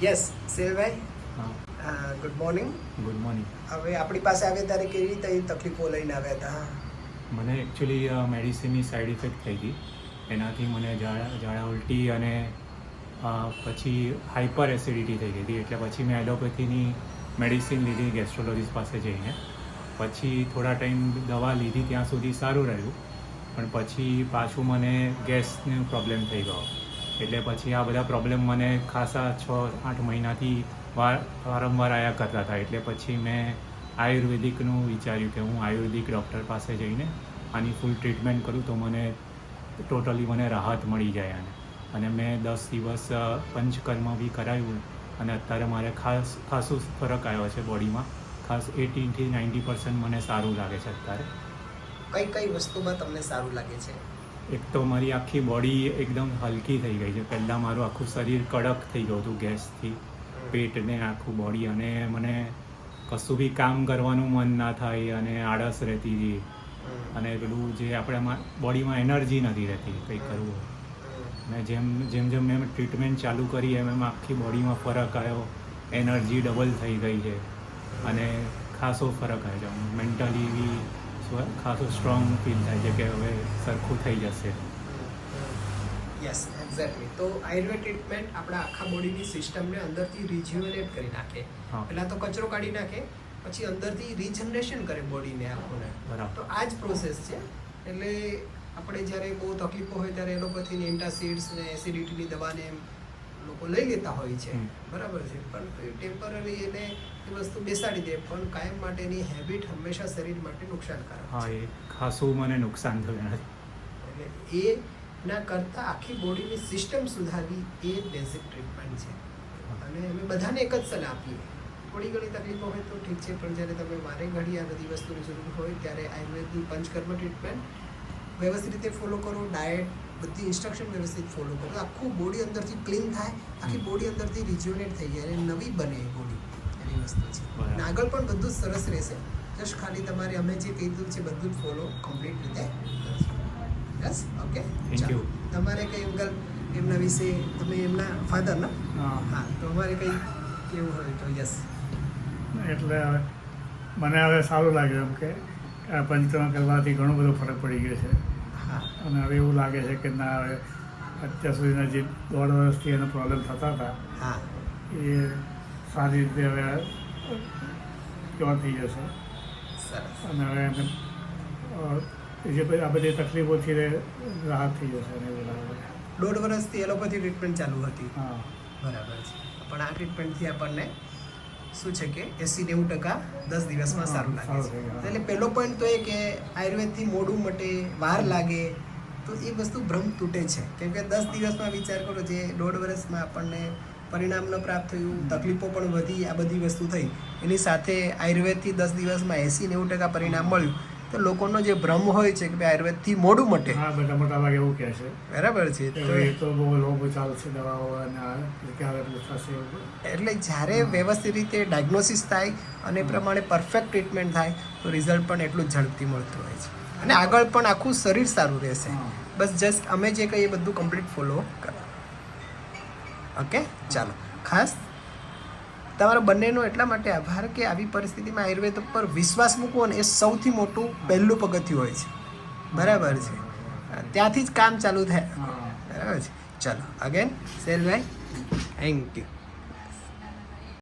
Yes સેલભાઈ, હા, good morning. Good morning. હવે આપણી પાસે આવ્યા ત્યારે કેવી રીતે તકલીફો લઈને આવ્યા હતા? મને એકચ્યુઅલી મેડિસિનની સાઈડ ઇફેક્ટ થઈ હતી. એનાથી મને ઝાડા ઉલટી અને પછી હાઇપર એસિડિટી થઈ ગઈ હતી. એટલે પછી મેં એલોપેથીની મેડિસિન લીધી ગેસ્ટ્રોલોજીસ્ટ પાસે જઈને. પછી થોડા ટાઈમ દવા લીધી ત્યાં સુધી સારું રહ્યું, પણ પછી પાછું મને ગેસનો પ્રોબ્લેમ થઈ ગયો. એટલે પછી આ બધા પ્રોબ્લેમ મને ખાસા 6-8 મહિનાથી વારંવાર આવ્યા કરતા હતા. એટલે પછી મેં આયુર્વેદિકનું વિચાર્યું કે હું આયુર્વેદિક ડૉક્ટર પાસે જઈને આની ફૂલ ટ્રીટમેન્ટ કરું તો મને ટોટલી મને રાહત મળી જાય. અને મેં 10 દિવસ પંચકર્મ બી કરાવ્યું અને અત્યારે મારે ખાસું ફરક આવ્યો છે બોડીમાં. ખાસ 80-90% મને સારું લાગે છે અત્યારે. કઈ કઈ વસ્તુમાં તમને સારું લાગે છે? એક તો મારી આખી બોડી એકદમ હલકી થઈ ગઈ છે. પહેલાં મારું આખું શરીર કડક થઈ ગયું હતું ગેસથી, પેટને આખું બોડી, અને મને કશું બી કામ કરવાનું મન ના થાય અને આળસ રહેતી હતી. અને પેલું જે આપણે બોડીમાં એનર્જી નથી રહેતી કંઈ કરવું. અને જેમ જેમ મેં ટ્રીટમેન્ટ ચાલુ કરી એમ આખી બોડીમાં ફરક આવ્યો. એનર્જી ડબલ થઈ ગઈ છે અને ખાસો ફરક આવ્યો છે. મેન્ટલી બી ખાસો સ્ટ્રોંગ ફીલ થાય છે કે હવે સરખું થઈ જશે. Yes, exactly. તો આયુર્વેદ ટ્રીટમેન્ટ આપણા આખા બોડીની સિસ્ટમને અંદરથી રિજ્યુનેટ કરી નાખે. પહેલાં તો કચરો કાઢી નાખે, પછી અંદરથી રિજનરેશન કરે બોડીને આખોને. બરાબર. તો આ જ પ્રોસેસ છે. એટલે આપણે જ્યારે બહુ તકલીફો હોય ત્યારે એલોપેથીની એન્ટાસિડ્સ ને એસિડિટીની દવાને એમ લોકો લઈ લેતા હોય છે, બરાબર છે. પણ ટેમ્પરરી એને એ વસ્તુ બેસાડી દે, પણ કાયમ માટેની હેબિટ હંમેશા શરીર માટે નુકસાનકારક હા, છે. એ ખાસું મને નુકસાન થયું એનાથી. એટલે એના કરતાં આખી બોડીની સિસ્ટમ સુધારવી એ બેઝિક ટ્રીટમેન્ટ છે. અને અમે બધાને એક જ સલાહ આપીએ, થોડી ઘણી તકલીફો હોય તો ઠીક છે, પણ જ્યારે તમે વારે ઘડી આ બધી વસ્તુની જરૂર હોય ત્યારે આયુર્વેદની પંચકર્મ ટ્રીટમેન્ટ વ્યવસ્થિત રીતે ફોલો કરો. ડાયટ બધી ઇન્સ્ટ્રક્શન વ્યવસ્થિત ફોલો કરો. આખું બોડી અંદરથી ક્લીન થાય, આખી બોડી અંદરથી રિજ્યુનેટ થઈ જાય અને નવી બને એ બોડી. એવી વસ્તુ છે. અને આગળ પણ બધું જ સરસ રહેશે. જસ્ટ ખાલી તમારે અમે જે કીધું છે બધું જ ફોલો કમ્પ્લીટ રીતે કરજો. Yes, okay, thank you. તમારે કંઈ અંકલ એમના વિશે, તમે એમના ફાધર ના? હા, તો અમારે કંઈ કેવું હોય તો યસ. એટલે મને હવે સારું લાગ્યું એમ કે આ પંચકર્મ કરવાથી ઘણો બધો ફરક પડી ગયો છે. હા. અને હવે એવું લાગે છે કે ના, હવે અત્યાર સુધીના જે 1.5 વર્ષથી એનો પ્રોબ્લેમ થતા હતા હા. એ સારી રીતે હવે ક્યોર થઈ જશે. સરસ. અને હવે એને જે આ બધી તકલીફોથી રાહત થઈ જશે. અને એવું લાગે છે. 1.5 વર્ષથી એલોપેથી ટ્રીટમેન્ટ ચાલુ હતી. હા, બરાબર છે. પણ આ ટ્રીટમેન્ટથી આપણને શું છે કે 80-90% 10 દિવસમાં સારું લાગે સારું છે. થઈ ગયું. એટલે પહેલો પોઈન્ટ તો એ કે આયુર્વેદથી મોડું મટે, વાર લાગે, તો એ વસ્તુ ભ્રમ તૂટે છે. કેમ કે 10 દિવસમાં વિચાર કરો, જે 1.5 વર્ષમાં આપણને પરિણામ ન પ્રાપ્ત થયું, તકલીફો પણ વધી, આ બધી વસ્તુ થઈ, એની સાથે આયુર્વેદથી 10 દિવસમાં 80-90% પરિણામ મળ્યું, તો લોકોનો જે ભ્રમ હોય છે કે ભાઈ આયુર્વેદથી મોડું મટે, હા, બધા મોટા ભાગે એવું કહે છે. બરાબર છે. તો એ તો બહુ લોભ ચાલશે દવાઓ અને ક્યારે થશે એવું. એટલે જ્યારે વ્યવસ્થિત રીતે ડાયગ્નોસિસ થાય અને એ પ્રમાણે પરફેક્ટ ટ્રીટમેન્ટ થાય તો રિઝલ્ટ પણ એટલું જ ઝડપથી મળતું હોય છે. અને આગળ પણ આખું શરીર સારું રહેશે. બસ જસ્ટ અમે જે કહીએ બધું કમ્પ્લીટ ફોલો કરો. ઓકે, ચાલો. ખાસ તમારા બંનેનો એટલા માટે આભાર કે આવી પરિસ્થિતિમાં આયુર્વેદ ઉપર વિશ્વાસ મૂકવો ને એ સૌથી મોટું પહેલું પગથિયું હોય છે. બરાબર છે. ત્યાંથી જ કામ ચાલુ થાય. હા. બરાબર છે. ચાલો, અગેન સેલભાઈ, થેન્ક યુ.